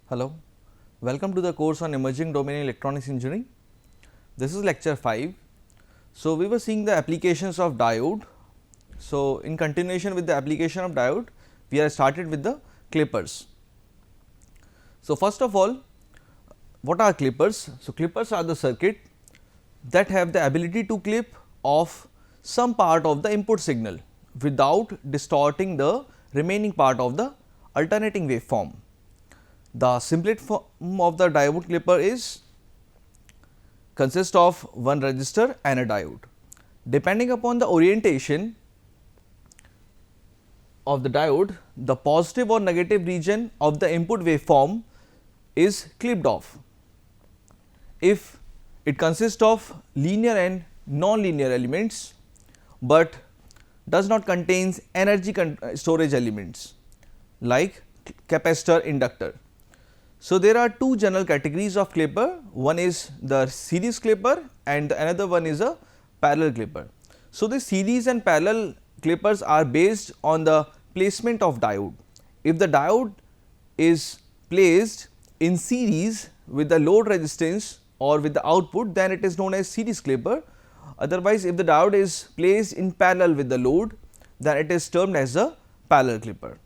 Hello, welcome to the course on emerging domain in electronics engineering. This is lecture 5. So, we were seeing the applications of diode. So, in continuation with the application of diode, we have started with the clippers. So, first of all, what are clippers? So, clippers are the circuit that have the ability to clip off some part of the input signal without distorting the remaining part of the alternating waveform. The simplest form of the diode clipper is consists of one resistor and a diode. Depending upon the orientation of the diode, the positive or negative region of the input waveform is clipped off. If it consists of linear and non-linear elements, but does not contains energy storage elements like capacitor, inductor. So, there are two general categories of clipper, one is the series clipper and another one is a parallel clipper. So, the series and parallel clippers are based on the placement of diode. If the diode is placed in series with the load resistance or with the output, then it is known as series clipper. Otherwise, if the diode is placed in parallel with the load, then it is termed as a parallel clipper.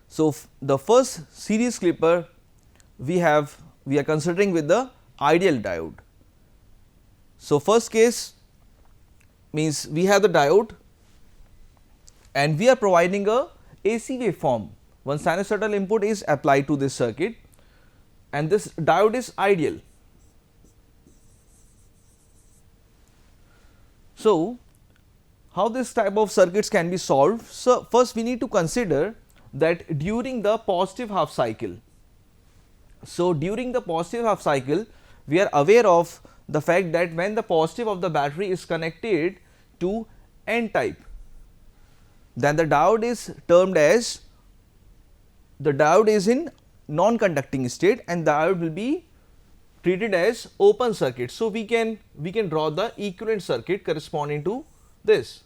So, the first series clipper we are considering with the ideal diode. So, first case means we have the diode and we are providing a AC waveform. One sinusoidal input is applied to this circuit and this diode is ideal. So, how this type of circuits can be solved? So, first we need to consider that during the positive half cycle. So, during the positive half cycle, we are aware of the fact that when the positive of the battery is connected to N type, then the diode is termed as, the diode is in non-conducting state and the diode will be treated as open circuit. So, we can draw the equivalent circuit corresponding to this.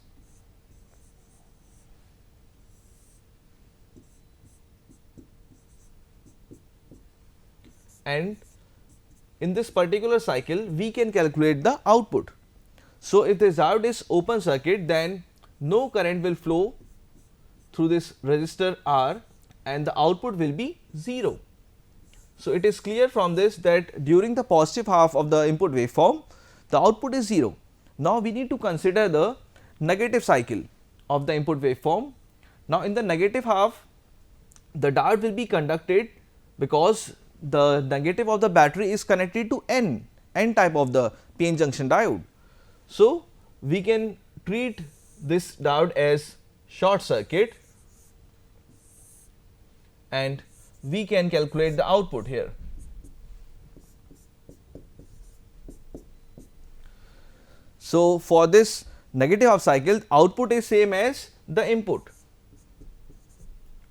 And in this particular cycle we can calculate the output. So, if the diode is open circuit, then no current will flow through this resistor R and the output will be 0. So, it is clear from this that during the positive half of the input waveform, the output is 0. Now, we need to consider the negative cycle of the input waveform. Now, in the negative half, the diode will be conducted because the negative of the battery is connected to N type of the PN junction diode. So, we can treat this diode as short circuit and we can calculate the output here. So, for this negative half cycle, output is same as the input.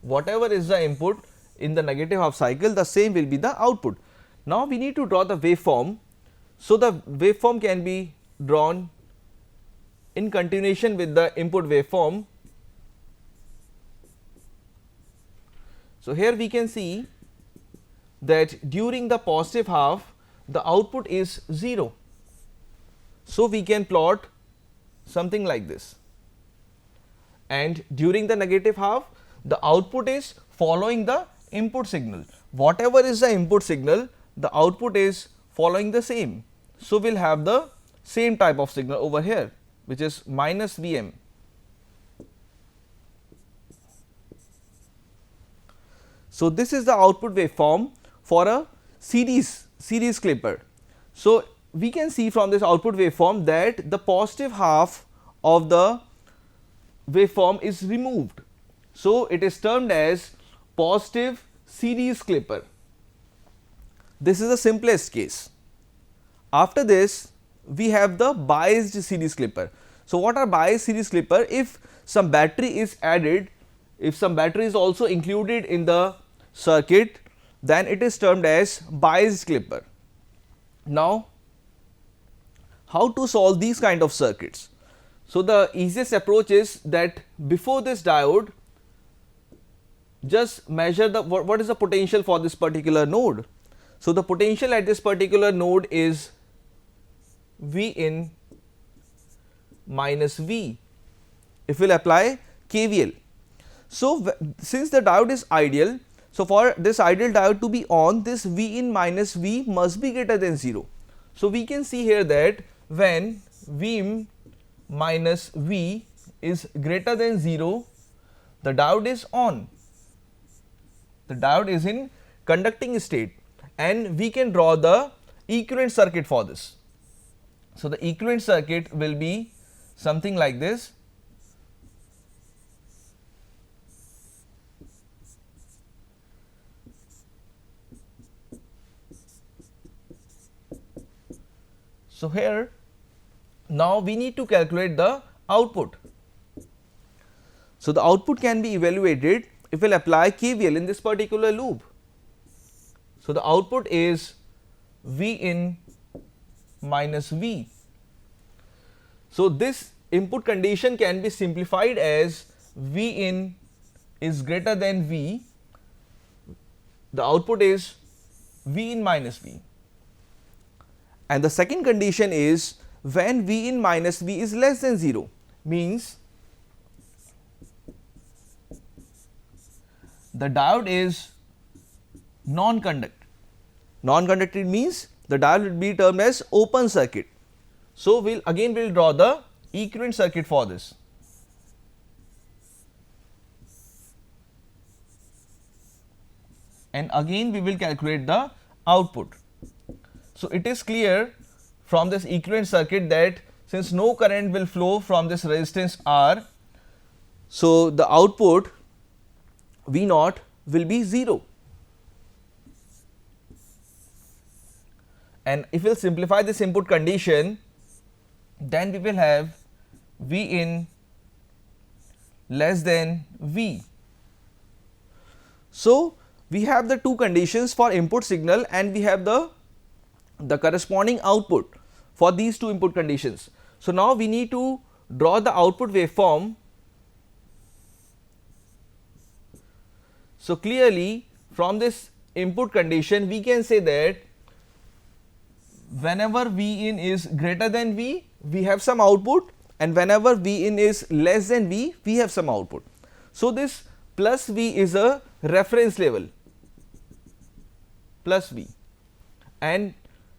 Whatever is the input in the negative half cycle, the same will be the output. Now, we need to draw the waveform. So, the waveform can be drawn in continuation with the input waveform. So, here we can see that during the positive half, the output is 0. So, we can plot something like this, and during the negative half, the output is following the input signal. Whatever is the input signal, the output is following the same. So, we will have the same type of signal over here, which is minus Vm. So, this is the output waveform for a series clipper. So, we can see from this output waveform that the positive half of the waveform is removed. So, it is termed as positive series clipper. This is the simplest case. After this, we have the biased series clipper. So, what are biased series clipper? If some battery is added, if some battery is also included in the circuit, then it is termed as biased clipper. Now, how to solve these kind of circuits? So, the easiest approach is that before this diode, just measure the what is the potential for this particular node. So the potential at this particular node is V in minus V if we'll apply KVL. So since the diode is ideal, so for this ideal diode to be on, this V in minus V must be greater than 0. So we can see here that when V in minus V is greater than 0, the diode is on. The diode is in conducting state, and we can draw the equivalent circuit for this. So the equivalent circuit will be something like this. So here now we need to calculate the output. So the output can be evaluated if we will apply KVL in this particular loop. So the output is V in minus V. So this input condition can be simplified as V in is greater than V, the output is V in minus V. And the second condition is when V in minus V is less than 0, means the diode is non-conducting. Non-conducting means the diode will be termed as open circuit. So we'll draw the equivalent circuit for this. And again we will calculate the output. So it is clear from this equivalent circuit that since no current will flow from this resistance R, so the output V naught will be 0. And if we will simplify this input condition, then we will have V in less than V. So we have the two conditions for input signal, and we have the corresponding output for these two input conditions. So now we need to draw the output waveform. So clearly from this input condition we can say that whenever V in is greater than V, we have some output, and whenever V in is less than V, we have some output. So this plus V is a reference level, plus V, and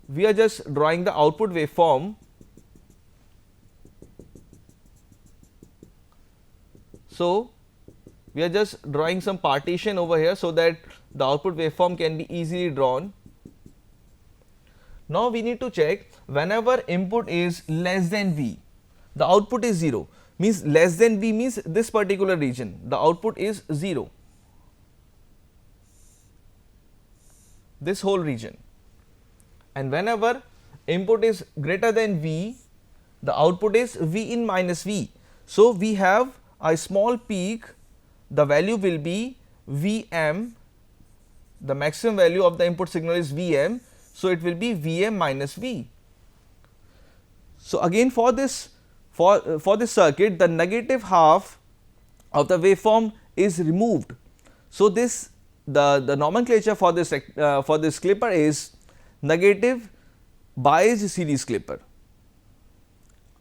we are just drawing the output waveform. So we are just drawing some partition over here so that the output waveform can be easily drawn. Now we need to check whenever input is less than V, the output is 0, means less than V means this particular region, the output is 0, this whole region. And whenever input is greater than V, the output is V in minus V. So we have a small peak, the value will be Vm, the maximum value of the input signal is Vm, so it will be Vm minus V. So again for this circuit, the negative half of the waveform is removed. So this the nomenclature for this clipper is negative biased series clipper.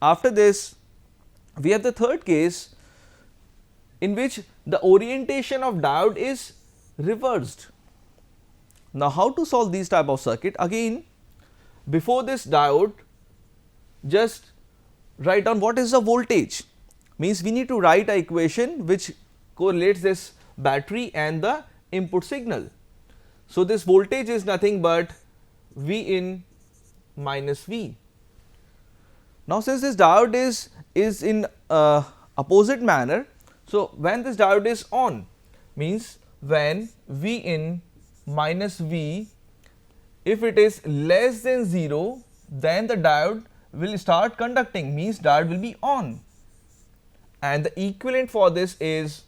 After this we have the third case in which the orientation of diode is reversed. Now how to solve these type of circuit? Again, before this diode, just write down what is the voltage, means we need to write a equation which correlates this battery and the input signal. So this voltage is nothing but V in minus V. Now since this diode is in opposite manner, so when this diode is on, means when V in minus V, if it is less than 0, then the diode will start conducting, means diode will be on, and the equivalent for this is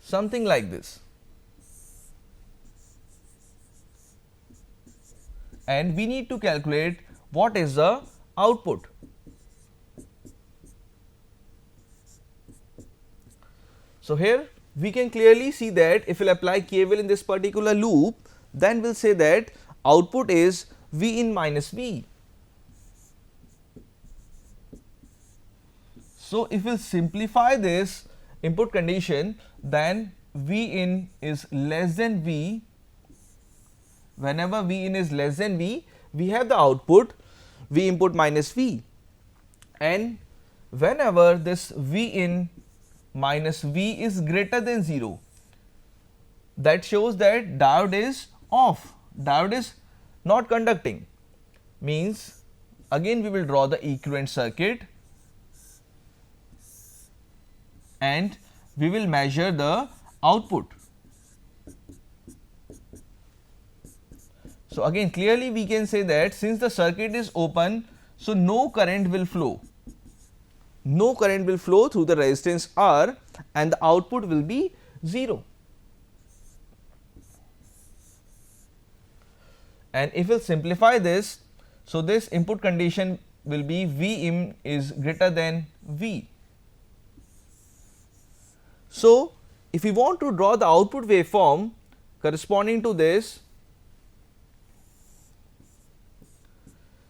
something like this. And we need to calculate what is the output. So here we can clearly see that if we will apply KVL in this particular loop, then we will say that output is V in minus V. So, if we will simplify this input condition, then V in is less than V. Whenever V in is less than V, we have the output V input minus V, and whenever this V in minus V is greater than 0, that shows that diode is off, diode is not conducting, means again we will draw the equivalent circuit and we will measure the output. So, again clearly we can say that since the circuit is open, so no current will flow. No current will flow through the resistance R and the output will be 0. And if we will simplify this, so this input condition will be V in is greater than V. So, if we want to draw the output waveform corresponding to this,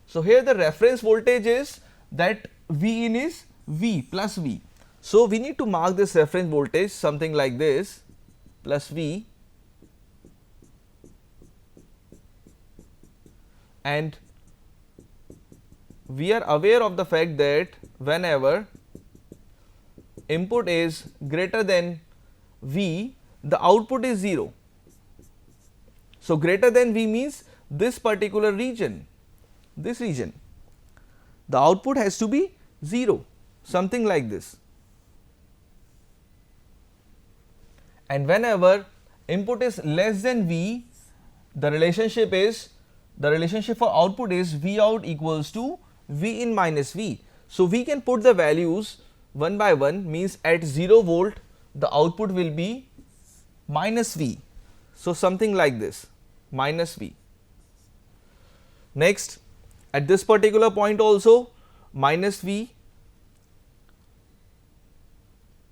so here the reference voltage is that V in is V plus V. So, we need to mark this reference voltage something like this plus V, and we are aware of the fact that whenever input is greater than V, the output is 0. So, greater than V means this particular region, this region, the output has to be 0, something like this. And whenever input is less than V, the relationship for output is V out equals to V in minus V. So, we can put the values one by one, means at 0 volt the output will be minus V. So, something like this, minus V. Next, at this particular point also minus V,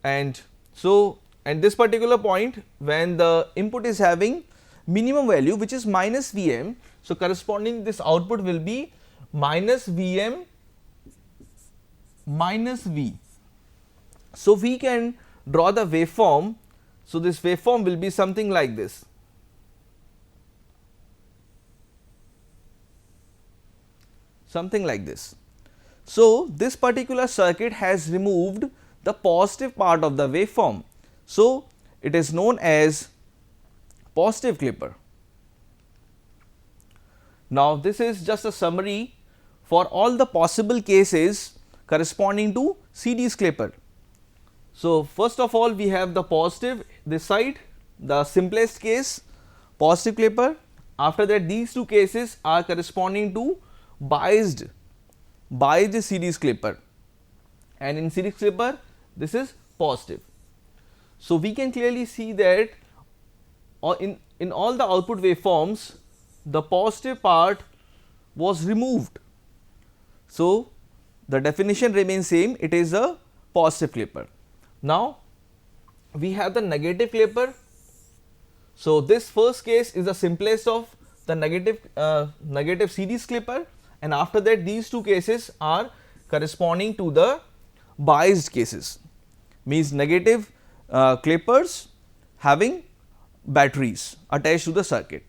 and so at this particular point when the input is having minimum value which is minus Vm, so corresponding this output will be minus Vm minus V. So, we can draw the waveform. So, this waveform will be something like this. Something like this. So, this particular circuit has removed the positive part of the waveform. So, it is known as positive clipper. Now, this is just a summary for all the possible cases corresponding to series clipper. So, first of all we have the positive this side, the simplest case positive clipper. After that these two cases are corresponding to biased series clipper, and in series clipper this is positive. So, we can clearly see that in all the output waveforms the positive part was removed. So, the definition remains same, it is a positive clipper. Now, we have the negative clipper. So, this first case is the simplest of the negative series clipper, and after that these two cases are corresponding to the biased cases, means negative clippers having batteries attached to the circuit.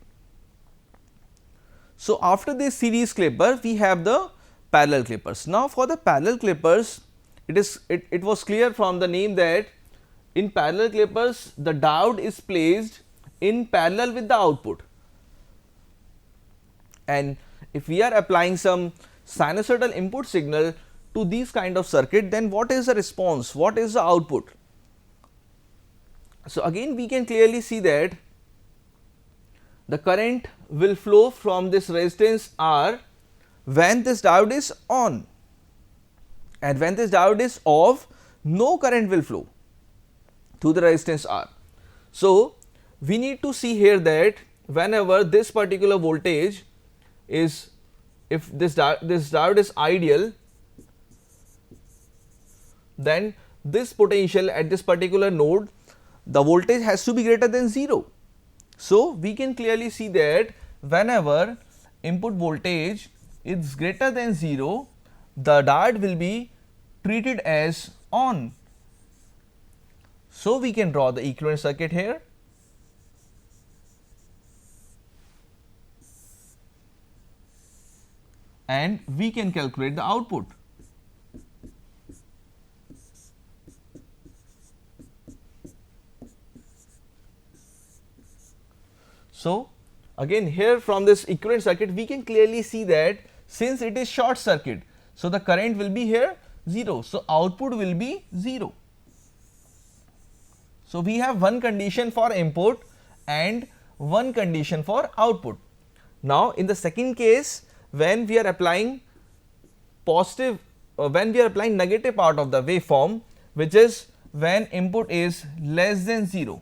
So, after this series clipper we have the parallel clippers. Now, for the parallel clippers it was clear from the name that in parallel clippers the diode is placed in parallel with the output, and if we are applying some sinusoidal input signal to these kind of circuit, then what is the response, what is the output? So, again we can clearly see that the current will flow from this resistance R when this diode is on, and when this diode is off no current will flow through the resistance R. So, we need to see here that whenever this particular voltage is, if this diode is ideal, then this potential at this particular node, the voltage has to be greater than 0. So, we can clearly see that whenever input voltage is greater than 0, the diode will be treated as on. So, we can draw the equivalent circuit here. And we can calculate the output. So, again here from this equivalent circuit we can clearly see that since it is short circuit, so the current will be here 0. So, output will be 0. So, we have one condition for input and one condition for output. Now, in the second case, when we are applying negative part of the waveform, which is when input is less than 0,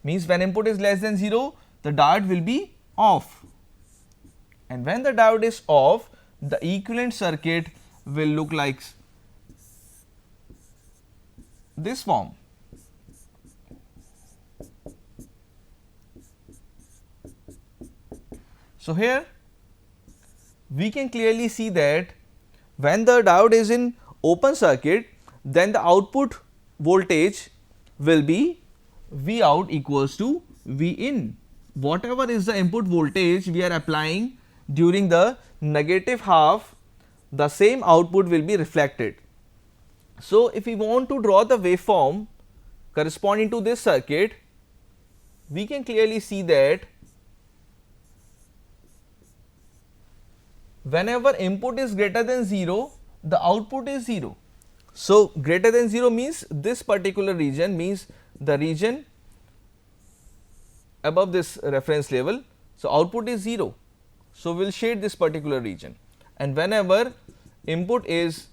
means when input is less than 0, the diode will be off, and when the diode is off, the equivalent circuit will look like this form. So, here we can clearly see that when the diode is in open circuit, then the output voltage will be V out equals to V in. Whatever is the input voltage we are applying during the negative half, the same output will be reflected. So, if we want to draw the waveform corresponding to this circuit, we can clearly see that whenever input is greater than 0, the output is 0. So, greater than 0 means this particular region, means the region above this reference level. So, output is 0. So, we will shade this particular region, and whenever input is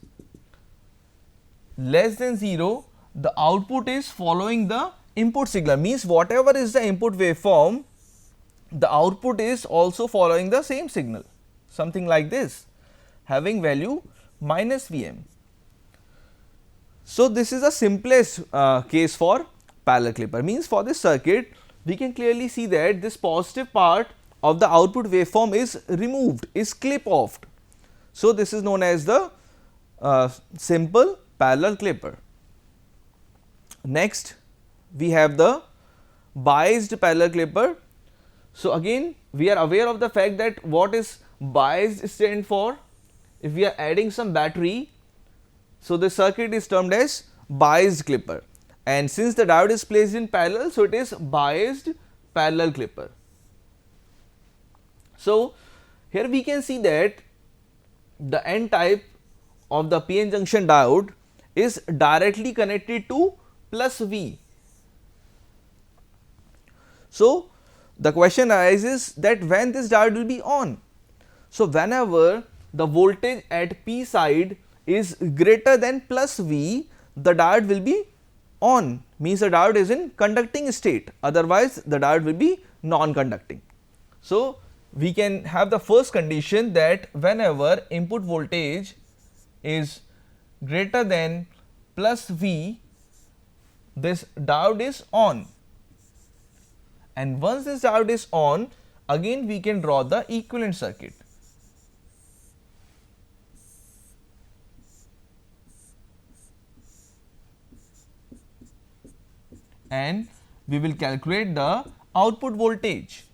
less than 0, the output is following the input signal, means whatever is the input waveform, the output is also following the same signal, something like this, having value minus Vm. So, this is the simplest case for parallel clipper, means for this circuit we can clearly see that this positive part of the output waveform is removed, is clip offed. So, this is known as the simple parallel clipper. Next, we have the biased parallel clipper. So, again we are aware of the fact that what is biased stand for. If we are adding some battery, so the circuit is termed as biased clipper, and since the diode is placed in parallel, so it is biased parallel clipper. So, here we can see that the N type of the PN junction diode is directly connected to plus V. So, the question arises that when this diode will be on. So, whenever the voltage at P side is greater than plus V, the diode will be on, means the diode is in conducting state, otherwise the diode will be non-conducting. So, we can have the first condition that whenever input voltage is greater than plus V, this diode is on, and once this diode is on, again we can draw the equivalent circuit. And we will calculate the output voltage.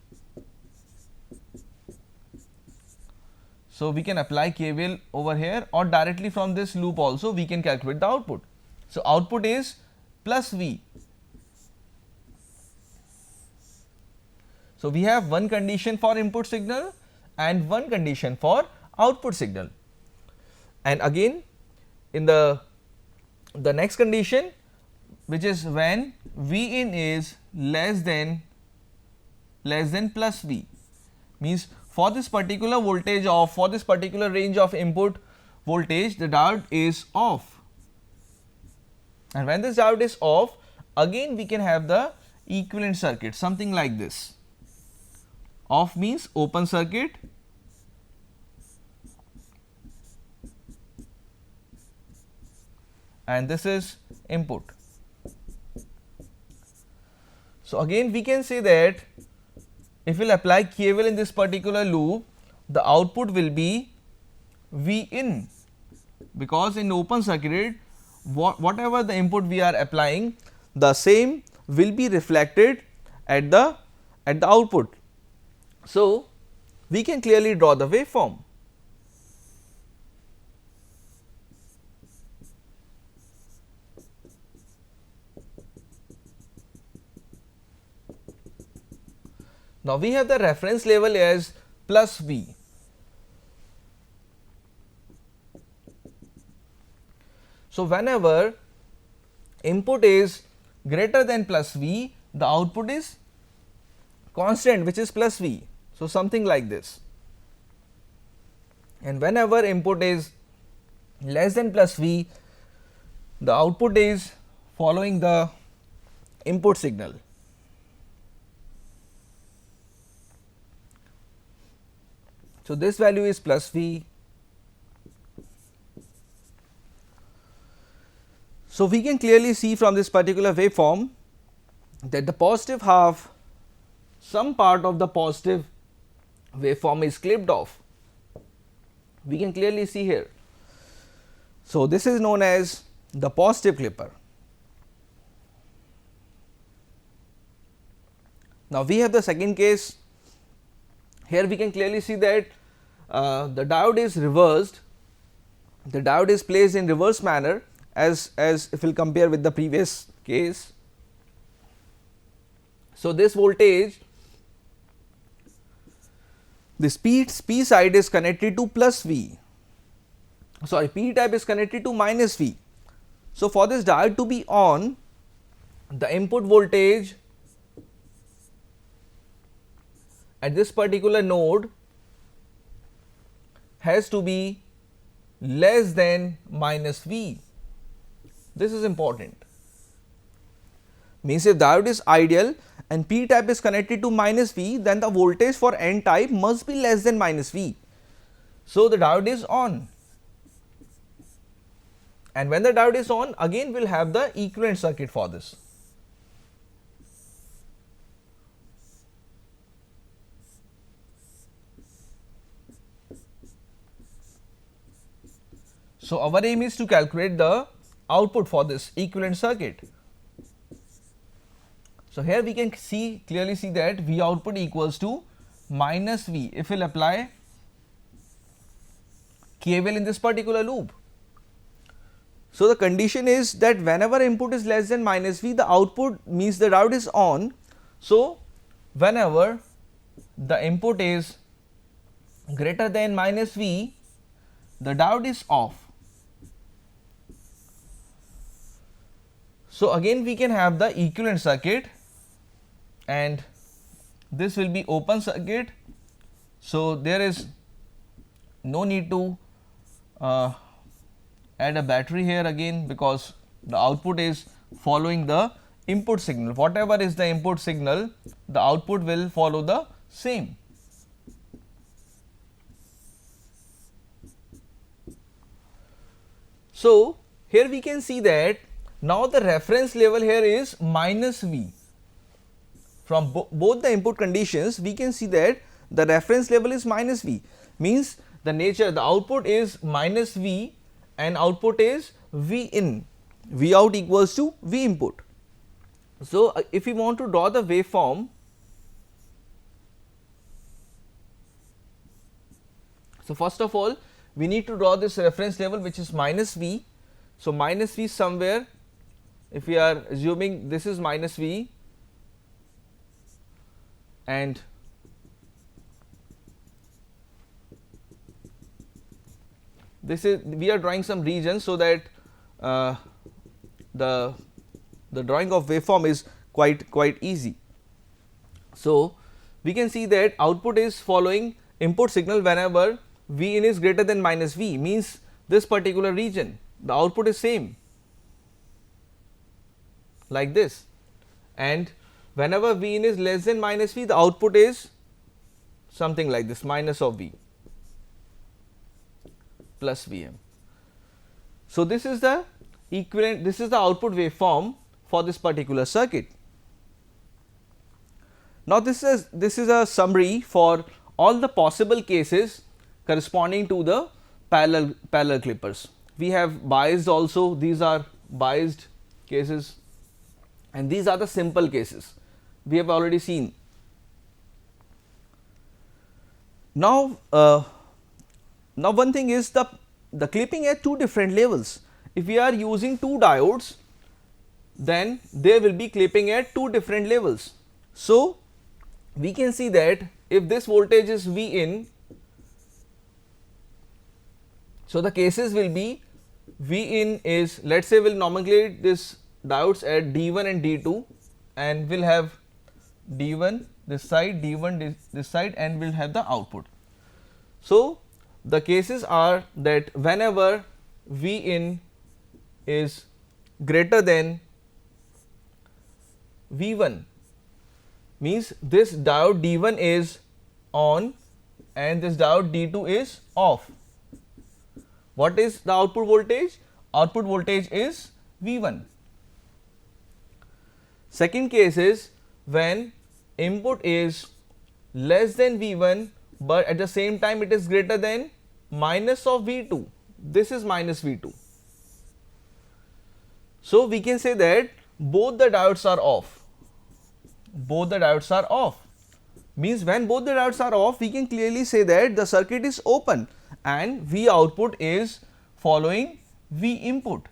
So, we can apply KVL over here, or directly from this loop also we can calculate the output. So, output is plus V. So, we have one condition for input signal and one condition for output signal, and again in the next condition, which is when V in is less than plus V, means for this particular voltage of, for this particular range of input voltage, the diode is off, and when this diode is off, again we can have the equivalent circuit, something like this. Off means open circuit, and this is input. So, again we can say that if we will apply KVL in this particular loop, the output will be V in, because in open circuit whatever the input we are applying, the same will be reflected at the output. So, we can clearly draw the waveform. Now, we have the reference level as plus V. So, whenever input is greater than plus V, the output is constant, which is plus V. So, something like this, and whenever input is less than plus V, the output is following the input signal. So, this value is plus V. So, we can clearly see from this particular waveform that the positive half, some part of the positive waveform is clipped off. We can clearly see here. So, this is known as the positive clipper. Now, we have the second case. Here we can clearly see that the diode is reversed, the diode is placed in reverse manner, as if we will compare with the previous case. So, this voltage, this P side is connected to plus V, sorry, P type is connected to minus V. So, for this diode to be on, the input voltage at this particular node has to be less than minus V. This is important. Means if diode is ideal and P type is connected to minus V, then the voltage for N type must be less than minus V. So, the diode is on, and when the diode is on, again we will have the equivalent circuit for this. So, our aim is to calculate the output for this equivalent circuit. So, here we can clearly see that V output equals to minus V if we will apply KVL in this particular loop. So, the condition is that whenever input is less than minus V, the output means the diode is on. So, whenever the input is greater than minus V, the diode is off. So, again we can have the equivalent circuit, and this will be open circuit. So, there is no need to add a battery here again, because the output is following the input signal. Whatever is the input signal, the output will follow the same. So, here we can see that now the reference level here is minus V. From both the input conditions, we can see that the reference level is minus V, means the output is minus V and output is V in, V out equals to V input. So, if we want to draw the waveform, so first of all we need to draw this reference level, which is minus V. So, minus V somewhere, if we are assuming this is minus V, and this is, we are drawing some region so that the drawing of waveform is quite easy. So, we can see that output is following input signal whenever V in is greater than minus V, means this particular region, the output is same like this, and whenever V in is less than minus V, the output is something like this, minus of V plus Vm. So, this is the equivalent, this is the output waveform for this particular circuit. Now this is a summary for all the possible cases corresponding to the parallel clippers. We have biased also, these are biased cases, and these are the simple cases we have already seen. Now one thing is the clipping at two different levels. If we are using two diodes, then they will be clipping at two different levels. So we can see that if this voltage is V in, so the cases will be V in is, let us say we will nomenclate this diodes at D1 and D2, and we will have D1 this side, D1 this side, and we will have the output. So the cases are that whenever V in is greater than V1, means this diode D1 is on and this diode D2 is off. What is the output voltage? Output voltage is V1. Second case is when input is less than V1, but at the same time it is greater than minus of V2. This is minus V2. So we can say that both the diodes are off. Both the diodes are off. Means when both the diodes are off, we can clearly say that the circuit is open and V output is following V input.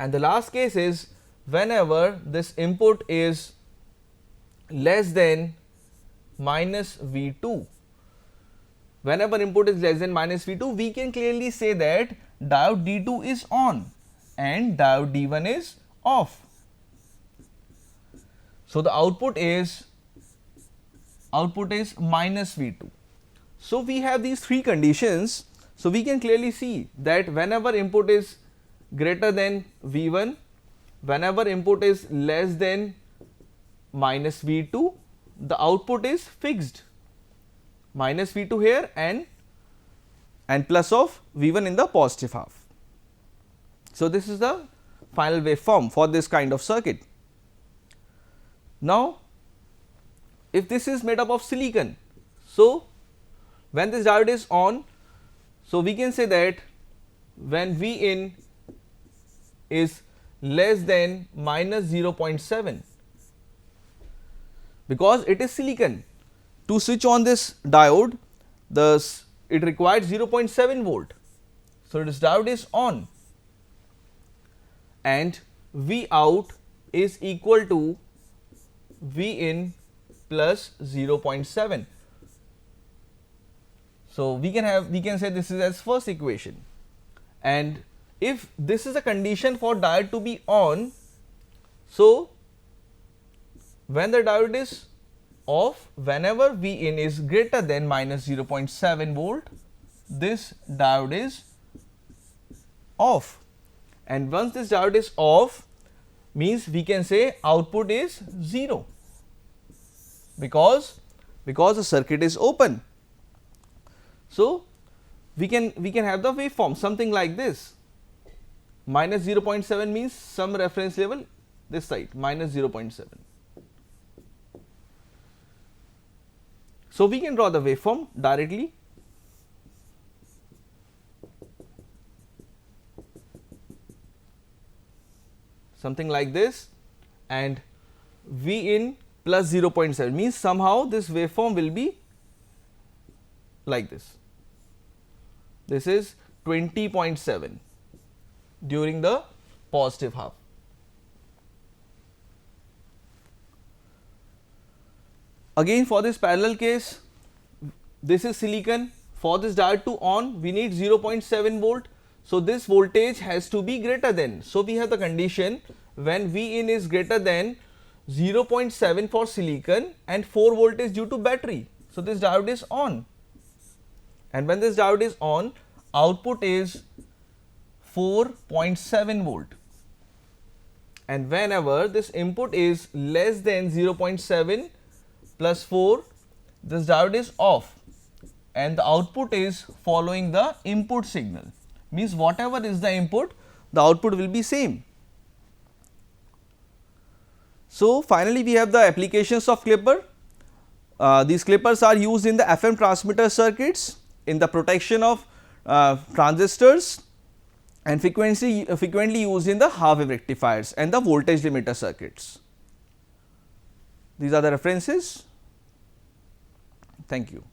And the last case is whenever this input is less than minus V2. Whenever input is less than minus V2, we can clearly say that diode D2 is on and diode D1 is off. So the output is minus V2. So we have these three conditions. So we can clearly see that whenever input is greater than V1, whenever input is less than minus V2, the output is fixed, minus V2 here and plus of V1 in the positive half. So this is the final waveform for this kind of circuit. Now if this is made up of silicon, so when this diode is on, so we can say that when V in is less than minus 0.7, because it is silicon, to switch on this diode it required 0.7 volt. So this diode is on and V out is equal to V in plus 0.7. So we can say this is as first equation, and if this is a condition for diode to be on, so when the diode is off, whenever V in is greater than minus 0.7 volt, this diode is off, and once this diode is off, means we can say output is 0 because the circuit is open. So we can have the waveform something like this. Minus 0.7 means some reference level this side, minus 0.7. So we can draw the waveform directly. Something like this, and V in plus 0.7 means somehow this waveform will be like this. This is 20.7 during the positive half. Again for this parallel case, this is silicon. For this diode to on, we need 0.7 volt. So this voltage has to be greater than. So we have the condition when V in is greater than 0.7 for silicon and 4 volt is due to battery. So this diode is on, and when this diode is on, output is 4.7 volt, and whenever this input is less than 0.7 plus 4, this diode is off and the output is following the input signal. means whatever is the input, the output will be same. So, finally, we have the applications of clipper. These clippers are used in the FM transmitter circuits, in the protection of transistors, and frequently used in the half wave rectifiers and the voltage limiter circuits. These are the references. Thank you.